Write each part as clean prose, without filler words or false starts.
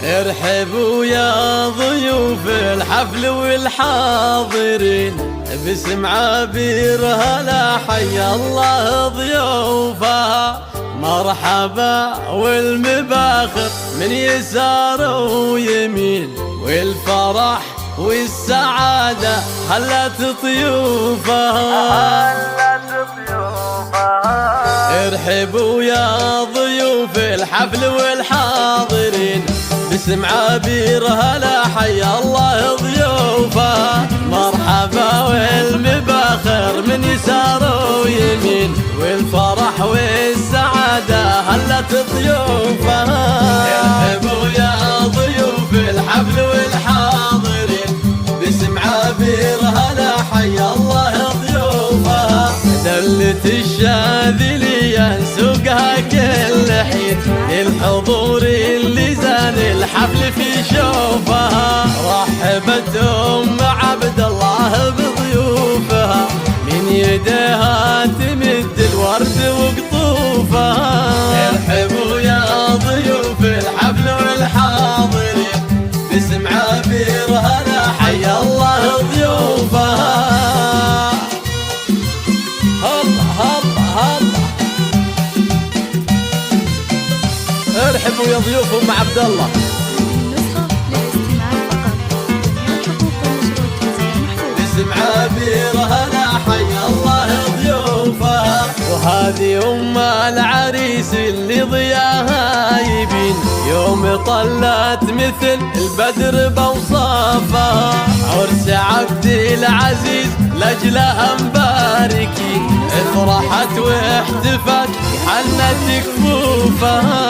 ارحبوا يا ضيوف الحفل والحاضرين، باسم عبير هلا حيا الله ضيوفها. مرحبا والمباخر من يسار ويمين، والفرح والسعادة هلت ضيوفها. ارحبوا يا ضيوف الحفل والحاضرين، باسم عبير هلا حيا الله ضيوفه. مرحبا والمباخر من يسار ويمين، والفرح والسعادة هلت ضيوفه. ارحبوا يا ضيوف الحفل والحاضرين، باسم عبير هلا حيا الله ضيوفه. دلت الشاذلية سوقها كل حين، الحضور اللي زان الحفل في شوفها. رحبت عبد الله بضيوفها، من يديها تمد الورد وقطوفها. ارحبوا يا ضيوف الحفل والحاضرين، باسم عبير هلا حيا الله ضيوفها. ارحبوا يا ضيوف ام عبد الله. باسم عبير هلا حيا الله ضيوفها. وهذه ام العريس اللي ضياها يبين، يوم طلت مثل البدر بوصافها. عرس عبد العزيز لاجلها مباركين، افرحت واحتفت حنت كفوفها.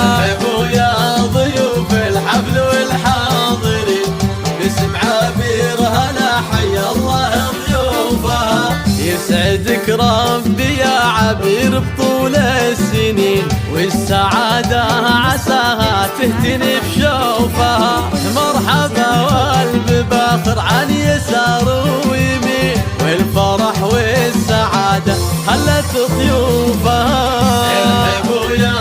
ارحبوا يا ضيوف الحفل والحاضرين، باسم عبير هلا حيا الله ضيوفها. يسعدك ربي يا عبير بطول السنين، والسعادة عساها تهتني بشوفها. مرحبا والمباخر عن يسار ويمين، والفرح والسعادة هلت ضيوفها. ارحبوا يا